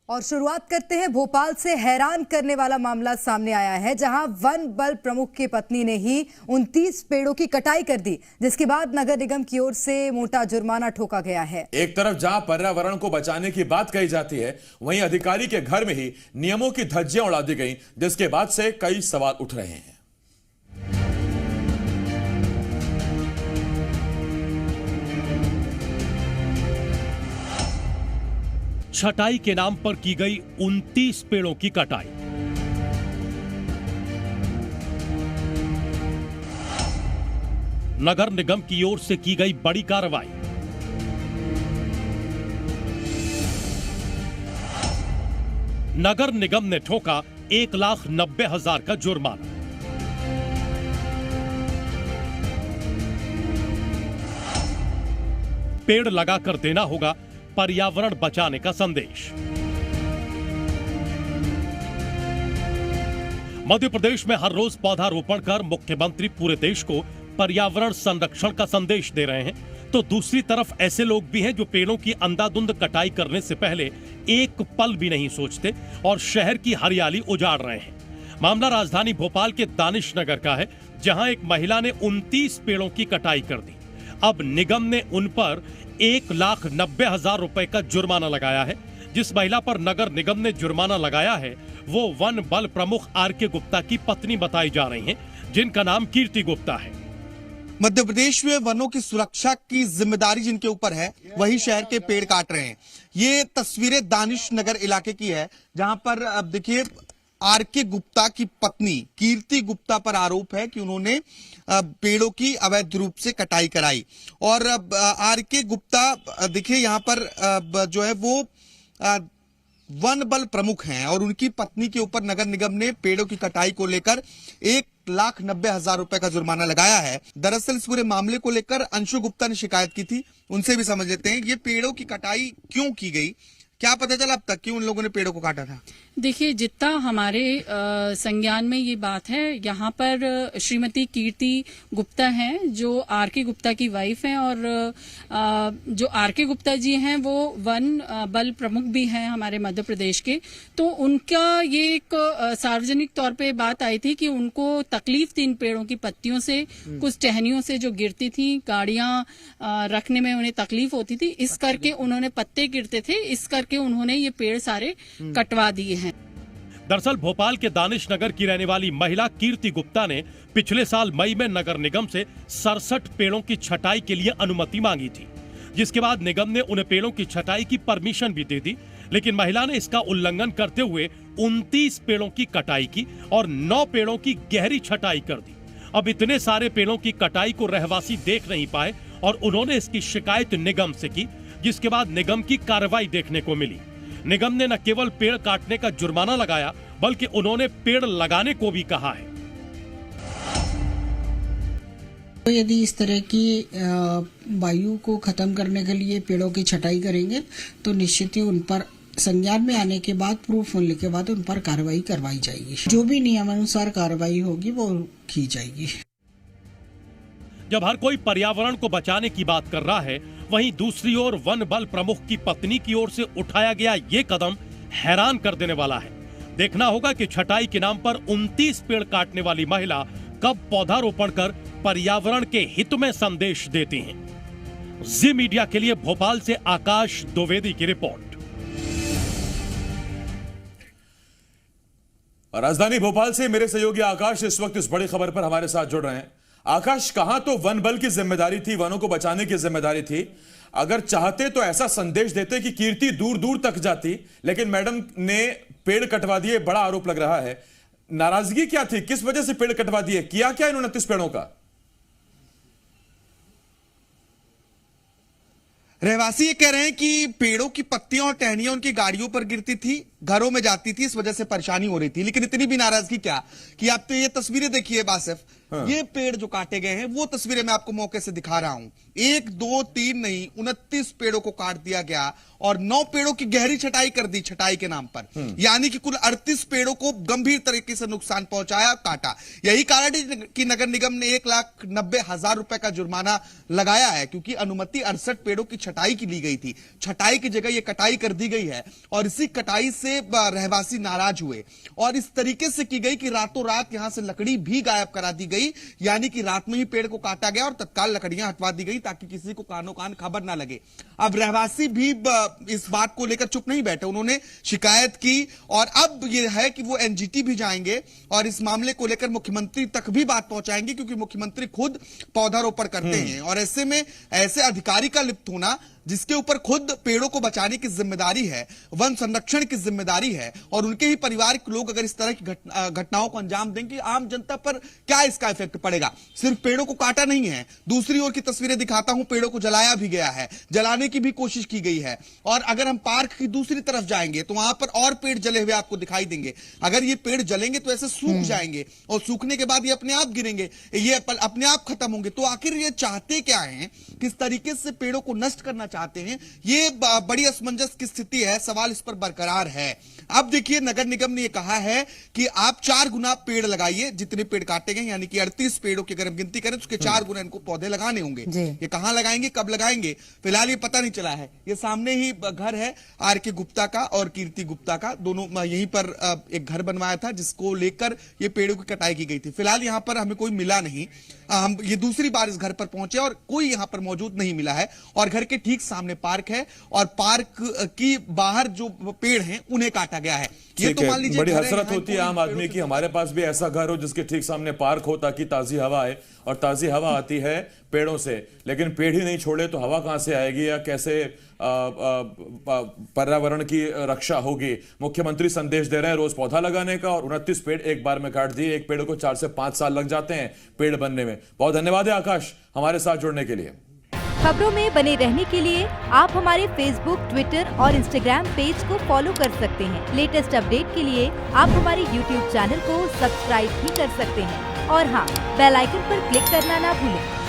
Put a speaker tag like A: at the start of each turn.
A: और शुरुआत करते हैं भोपाल से। हैरान करने वाला मामला सामने आया है, जहां वन बल प्रमुख की पत्नी ने ही 29 पेड़ों की कटाई कर दी, जिसके बाद नगर निगम की ओर से मोटा जुर्माना ठोका गया है।
B: एक तरफ जहां पर्यावरण को बचाने की बात कही जाती है, वहीं अधिकारी के घर में ही नियमों की धज्जियां उड़ा दी गई, जिसके बाद से कई सवाल उठ रहे हैं।
C: छटाई के नाम पर की गई 29 पेड़ों की कटाई। नगर निगम की ओर से की गई बड़ी कार्रवाई। नगर निगम ने ठोका 1,90,000 का जुर्माना। पेड़ लगाकर देना होगा पर्यावरण बचाने का संदेश। मध्य प्रदेश में हर रोज पौधारोपण कर मुख्यमंत्री पूरे देश को पर्यावरण संरक्षण का संदेश दे रहे हैं, तो दूसरी तरफ ऐसे लोग भी हैं जो पेड़ों की अंधाधुंध कटाई करने से पहले एक पल भी नहीं सोचते और शहर की हरियाली उजाड़ रहे हैं। मामला राजधानी भोपाल के दानिश नगर का है, जहां एक महिला ने 29 पेड़ों की कटाई कर दी। अब निगम ने उन पर 1,90,000 रुपए का जुर्माना लगाया है। जिस महिला पर नगर निगम ने जुर्माना लगाया है वो वन बल प्रमुख आर.के. गुप्ता की पत्नी बताई जा रही हैं, जिनका नाम कीर्ति गुप्ता है।
D: मध्य प्रदेश में वनों की सुरक्षा की जिम्मेदारी जिनके ऊपर है, वही शहर के पेड़ काट रहे हैं। ये तस्वीरें दानिश नगर इलाके की है, जहां पर अब देखिए आर.के. गुप्ता की पत्नी कीर्ति गुप्ता पर आरोप है कि उन्होंने पेड़ों की अवैध रूप से कटाई कराई। और आर.के. गुप्ता देखिए यहाँ पर जो है वो वन बल प्रमुख हैं और उनकी पत्नी के ऊपर नगर निगम ने पेड़ों की कटाई को लेकर 1,90,000 रुपए का जुर्माना लगाया है। दरअसल इस पूरे मामले को लेकर अंशु गुप्ता ने शिकायत की थी, उनसे भी समझ लेते हैं ये पेड़ों की कटाई क्यों की गई, क्या पता चला अब तक कि उन लोगों ने पेड़ों को काटा था।
E: देखिए, जितना हमारे संज्ञान में ये बात है, यहाँ पर श्रीमती कीर्ति गुप्ता हैं जो आर.के. गुप्ता की वाइफ हैं, और जो आर.के. गुप्ता जी हैं वो वन बल प्रमुख भी हैं हमारे मध्य प्रदेश के। तो उनका ये एक सार्वजनिक तौर पे बात आई थी कि उनको तकलीफ थी इन पेड़ों की पत्तियों से, कुछ टहनियों से जो गिरती थी, गाड़ियां रखने में उन्हें तकलीफ होती थी, इस करके उन्होंने पत्ते गिरते थे, इस करके उन्होंने ये पेड़ सारे कटवा दिए हैं।
C: दरअसल भोपाल के दानिश नगर की रहने वाली महिला कीर्ति गुप्ता ने पिछले साल मई में नगर निगम से 67 पेड़ों की छटाई के लिए अनुमति मांगी थी, जिसके बाद निगम ने उन्हें पेड़ों की छटाई की परमिशन भी दे दी। लेकिन महिला ने इसका उल्लंघन करते हुए 29 पेड़ों की कटाई की और 9 पेड़ों की गहरी छटाई कर दी। अब इतने सारे पेड़ों की कटाई को रहवासी देख नहीं पाए और उन्होंने इसकी शिकायत निगम से की, जिसके बाद निगम की कार्रवाई देखने को मिली। निगम ने न केवल पेड़ काटने का जुर्माना लगाया, बल्कि उन्होंने पेड़ लगाने को भी कहा है।
F: तो यदि इस तरह की वायु को खत्म करने के लिए पेड़ों की छटाई करेंगे तो निश्चित ही उन पर संज्ञान में आने के बाद, प्रूफ मिलने के बाद उन पर कार्रवाई करवाई जाएगी। जो भी नियमानुसार कार्रवाई होगी वो की जाएगी।
C: जब हर कोई पर्यावरण को बचाने की बात कर रहा है, वहीं दूसरी ओर वन बल प्रमुख की पत्नी की ओर से उठाया गया ये कदम हैरान कर देने वाला है। देखना होगा कि छटाई के नाम पर 29 पेड़ काटने वाली महिला कब पौधारोपण कर पर्यावरण के हित में संदेश देती हैं। जी मीडिया के लिए भोपाल से आकाश द्विवेदी की रिपोर्ट।
B: राजधानी भोपाल से मेरे सहयोगी आकाश इस वक्त इस बड़ी खबर पर हमारे साथ जुड़ रहे हैं। आकाश, कहां तो वन बल की जिम्मेदारी थी, वनों को बचाने की जिम्मेदारी थी। अगर चाहते तो ऐसा संदेश देते कि कीर्ति दूर दूर तक जाती, लेकिन मैडम ने पेड़ कटवा दिए, बड़ा आरोप लग रहा है। नाराजगी क्या थी, किस वजह से पेड़ कटवा दिए, किया क्या इन 29 पेड़ों का?
D: रहवासी ये कह रहे हैं कि पेड़ों की पत्तियां और टहनियां उनकी गाड़ियों पर गिरती थी, घरों में जाती थी, इस वजह से परेशानी हो रही थी। लेकिन इतनी भी नाराजगी क्या कि आप तो ये तस्वीरें देखिए बासिफ, ये पेड़ जो काटे गए हैं वो तस्वीरें मैं आपको मौके से दिखा रहा हूं। 1 2 3 नहीं 29 पेड़ों को काट दिया गया और 9 पेड़ों की गहरी छटाई कर दी छटाई के नाम पर, यानी कि कुल 38 पेड़ों को गंभीर तरीके से नुकसान पहुंचाया, काटा। यही कारण है कि नगर निगम ने 1,90,000 रुपए का जुर्माना लगाया है, क्योंकि अनुमति 68 पेड़ों की छटाई की ली गई थी। छटाई की जगह यह कटाई कर दी गई है और इसी कटाई से रहवासी नाराज हुए और इस तरीके से की गई कि रातों रात यहां से लकड़ी भी गायब करा दी गई, यानी कि रात में ही पेड़ को काटा गया और तत्काल लकड़ियां हटवा दी गई ताकि किसी को कानो कान खबर ना लगे। अब रहवासी भी इस बात को लेकर चुप नहीं बैठे, उन्होंने शिकायत की और अब यह है कि वो एनजीटी भी जाएंगे और इस मामले को लेकर मुख्यमंत्री तक भी बात पहुंचाएंगे, क्योंकि मुख्यमंत्री खुद पौधारोपण करते हैं और ऐसे में ऐसे अधिकारी का लिप्त होना जिसके ऊपर खुद पेड़ों को बचाने की जिम्मेदारी है, वन संरक्षण की जिम्मेदारी है, और उनके ही परिवार के लोग अगर इस तरह की घटनाओं को अंजाम देंगे, आम जनता पर क्या इसका इफेक्ट पड़ेगा। सिर्फ पेड़ों को काटा नहीं है, दूसरी ओर की तस्वीरें दिखाता हूं, पेड़ों को जलाया भी गया है, जलाने की भी कोशिश की गई है। और अगर हम पार्क की दूसरी तरफ जाएंगे तो वहां पर और पेड़ जले हुए आपको दिखाई देंगे। अगर ये पेड़ जलेंगे तो ऐसे सूख जाएंगे और सूखने के बाद ये अपने आप गिरेंगे, ये अपने आप खत्म होंगे। तो आखिर ये चाहते क्या हैं, किस तरीके से पेड़ों को नष्ट करना चाहते हैं, ये बड़ी असमंजस की स्थिति है, सवाल इस पर बरकरार है। अब देखिए नगर निगम ने यह कहा है कि आप 4 गुना पेड़ लगाइए, जितने पेड़ काटे गए यानी कि 38 पेड़ों की अगर हम गिनती करें तो उसके 4 गुना इनको पौधे लगाने होंगे। ये कहां लगाएंगे, कब लगाएंगे, फिलहाल ये पता नहीं चला है। ये सामने ही घर है आर.के. गुप्ता का और कीर्ति गुप्ता का, दोनों यहीं पर एक घर बनवाया था जिसको लेकर ये पेड़ों की कटाई की गई थी। फिलहाल यहां पर हमें कोई मिला नहीं, हम ये दूसरी बार इस घर पर पहुंचे और कोई यहां पर मौजूद नहीं मिला है। और घर के ठीक सामने पार्क है और पार्क की बाहर जो पेड़ हैं उन्हें काटा गया है। ये तो मान लीजिए
B: बड़ी हसरत होती है आम आदमी की, हमारे पास भी ऐसा घर हो जिसके ठीक सामने पार्क हो ताकि ताजी हवा आए, और ताजी हवा आती है पेड़ों से, लेकिन पेड़ ही नहीं छोड़े तो हवा कहां से आएगी या कैसे पर्यावरण की रक्षा होगी। मुख्यमंत्री संदेश दे रहे हैं रोज पौधा लगाने का, और 29 पेड़ एक बार में काट दिए। एक पेड़ को 4 से 5 साल लग जाते हैं पेड़ बनने में। बहुत धन्यवाद है आकाश हमारे साथ जुड़ने के लिए।
G: खबरों में बने रहने के लिए आप हमारे फेसबुक, ट्विटर और इंस्टाग्राम पेज को फॉलो कर सकते हैं। लेटेस्ट अपडेट के लिए आप हमारे यूट्यूब चैनल को सब्सक्राइब भी कर सकते हैं और हाँ, बेल आइकन पर क्लिक करना ना भूलें।